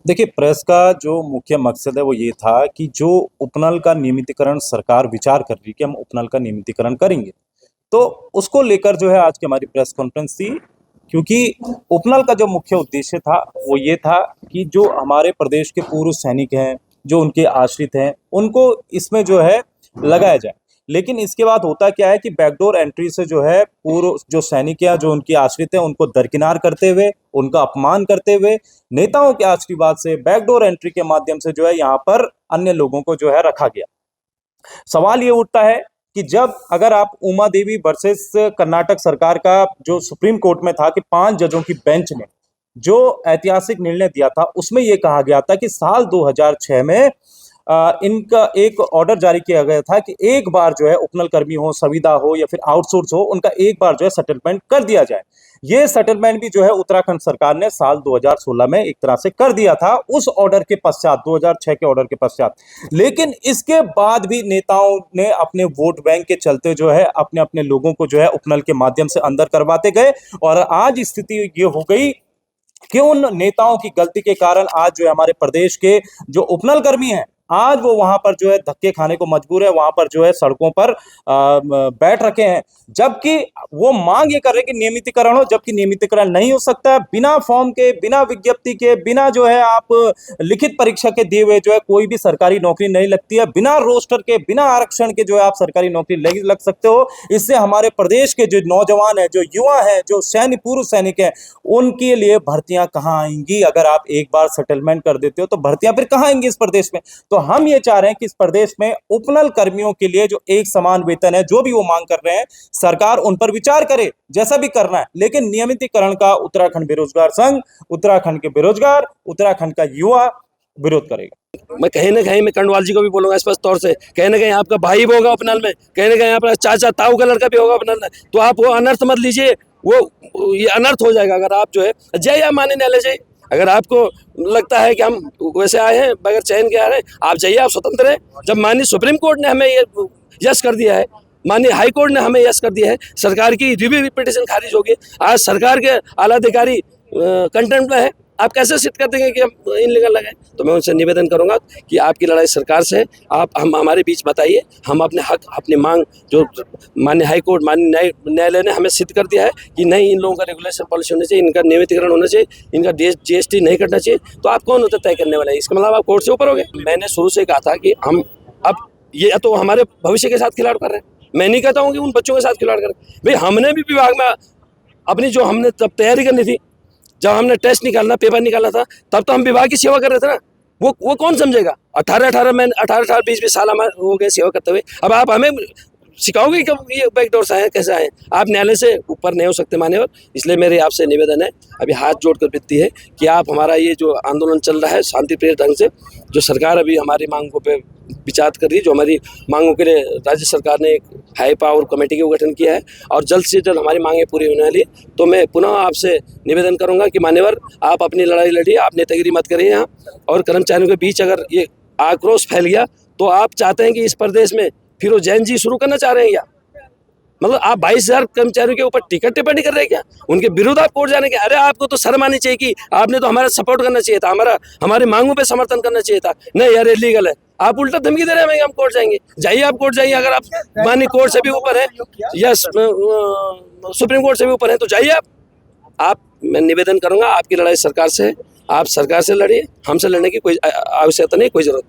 देखिए, प्रेस का जो मुख्य मकसद है वो ये था कि जो उपनल का नियमितीकरण सरकार विचार कर रही है कि हम उपनल का नियमितीकरण करेंगे। तो उसको लेकर जो है आज की हमारी प्रेस कॉन्फ्रेंस थी, क्योंकि उपनल का जो मुख्य उद्देश्य था वो ये था कि जो हमारे प्रदेश के पूर्व सैनिक हैं, जो उनके आश्रित हैं, उनको इसमें जो है लगाया जाए। लेकिन इसके बाद होता क्या है कि बैकडोर एंट्री से जो है पूर्व जो सैनिक या जो उनके आश्रित हैं उनको दरकिनार करते हुए, उनका अपमान करते हुए, नेताओं के आशीर्वाद से बैकडोर एंट्री के माध्यम से जो है यहाँ पर अन्य लोगों को जो है रखा गया। सवाल ये उठता है कि जब अगर आप उमा देवी वर्सेस कर्नाटक सरकार का जो सुप्रीम कोर्ट में था कि 5 जजों की बेंच ने जो ऐतिहासिक निर्णय दिया था, उसमें यह कहा गया था कि साल 2006 में इनका एक ऑर्डर जारी किया गया था कि एक बार जो है उपनल कर्मी हो, संविदा हो या फिर आउटसोर्स हो, उनका एक बार जो है सेटलमेंट कर दिया जाए। ये सेटलमेंट भी जो है उत्तराखंड सरकार ने साल 2016 में एक तरह से कर दिया था, उस ऑर्डर के पश्चात, 2006 के ऑर्डर के पश्चात। लेकिन इसके बाद भी नेताओं ने अपने वोट बैंक के चलते जो है अपने अपने लोगों को जो है उपनल के माध्यम से अंदर करवाते गए, और आज स्थिति ये हो गई कि उन नेताओं की गलती के कारण आज जो है हमारे प्रदेश के जो उपनल कर्मी हैं, आज वो वहां पर जो है धक्के खाने को मजबूर है, वहां पर जो है सड़कों पर बैठ रखे हैं। जबकि वो मांग ये कर रहे हैं कि नियमितीकरण हो, जबकि नियमितीकरण नहीं हो सकता है। बिना फॉर्म के, बिना विज्ञप्ति के, बिना जो है आप लिखित परीक्षा के दिए हुए जो है कोई भी सरकारी नौकरी नहीं लगती है। बिना रोस्टर के, बिना आरक्षण के जो है आप सरकारी नौकरी लग सकते हो। इससे हमारे प्रदेश के जो नौजवान है, जो युवा है, जो सैनिक, पूर्व सैनिक है, उनके लिए भर्तियां कहाँ आएंगी? अगर आप एक बार सेटलमेंट कर देते हो तो भर्तियां फिर कहाँ आएंगी इस प्रदेश में? तो हम ये चाह रहे हैं कि इस प्रदेश में उपनल कर्मियों के लिए जो एक समान वेतन है, जो भी वो मांग कर रहे हैं, सरकार उन पर विचार करे, जैसा भी करना है। लेकिन नियमितीकरण का उत्तराखंड बेरोजगार संघ, उत्तराखंड के बेरोजगार, उत्तराखंड का युवा विरोध करेगा। मैं कहीं ना कहीं मैं कंडवाल जी को भी बोलूंगा स्पष्ट तौर से, कहीं ना कहीं आपका भाई भी होगा उपनल में, कहीं ना कहीं आपका चाचा ताऊ का लड़का भी होगा उपनल में, तो आप वो अनर्थ मत लीजिए। वो ये अनर्थ हो जाएगा अगर आप जो है जय या माने न्यायालय जाइए। अगर आपको लगता है कि हम वैसे आए हैं बगैर चयन के आ रहे हैं, आप जाइए, आप स्वतंत्र हैं। जब माननीय सुप्रीम कोर्ट ने हमें ये यस कर दिया है, माननीय हाई कोर्ट ने हमें यस कर दिया है, सरकार की रिव्यू पिटीशन खारिज होगी, आज सरकार के आला अधिकारी कंटेम्प्ट में है, आप कैसे सिद्ध कर देंगे कि हम इनलीगल लगाएं? तो मैं उनसे निवेदन करूंगा कि आपकी लड़ाई सरकार से है, आप हम हमारे बीच बताइए। हम अपने हक, अपनी मांग जो माननीय हाई कोर्ट, माननीय न्यायालय ने हमें सिद्ध कर दिया है कि नहीं, इन लोगों का रेगुलेशन पॉलिसी होनी चाहिए, इनका नियमितीकरण होना चाहिए, इनका GST नहीं कटना चाहिए। तो आप कौन होता तय करने वाला है? इसका मतलब आप कोर्ट से ऊपर हो गए। मैंने शुरू से कहा था कि हम अब ये तो हमारे भविष्य के साथ खिलाड़ कर रहे हैं। मैं नहीं कहता हूँ कि उन बच्चों के साथ खिलाड़ करें। भाई हमने भी विभाग में अपनी जो हमने तब तैयारी करनी थी, जब हमने टेस्ट निकालना, पेपर निकालना था, तब तो हम विभाग की सेवा कर रहे थे ना। वो कौन समझेगा? 18 20 साल हमारे हो गए सेवा करते हुए। अब आप हमें सिखाओगे कि ये बैकडोर से आए, कैसे आए? आप न्यायालय से ऊपर नहीं हो सकते मान्यवर। इसलिए मेरे आपसे निवेदन है, अभी हाथ जोड़कर विनती है कि आप हमारा ये जो आंदोलन चल रहा है शांतिप्रिय ढंग से, जो सरकार अभी हमारी मांगों पे विचार कर रही है, जो हमारी मांगों के लिए राज्य सरकार ने एक हाई पावर कमेटी का गठन किया है और जल्द से जल्द हमारी मांगें पूरी होने वाली है, तो मैं पुनः आपसे निवेदन करूंगा कि मान्यवर आप अपनी लड़ाई लड़िए, आप नेतागिरी मत करिए यहाँ। और कर्मचारियों के बीच अगर ये आक्रोश फैल गया तो आप चाहते हैं कि इस प्रदेश में फिर वो जैन जी शुरू करना चाह रहे हैं क्या? मतलब आप 22,000 कर्मचारियों के ऊपर टिकट टिप्पणी कर रहे हैं क्या? उनके विरुद्ध आप कोर्ट जाने के? अरे आपको तो शर्म आनी चाहिए कि आपने तो हमारा सपोर्ट करना चाहिए था, हमारी मांगों पे समर्थन करना चाहिए था। नहीं यार, इलीगल है। आप उल्टा धमकी दे रहे हैं हम कोर्ट जाएंगे। जाइए, आप कोर्ट जाइए। अगर आप माननीय कोर्ट से भी ऊपर है या सुप्रीम कोर्ट से भी ऊपर है तो जाइए आप। मैं निवेदन करूंगा, आपकी लड़ाई सरकार से है, आप सरकार से लड़िए, हमसे लड़ने की कोई आवश्यकता नहीं, कोई जरूरत।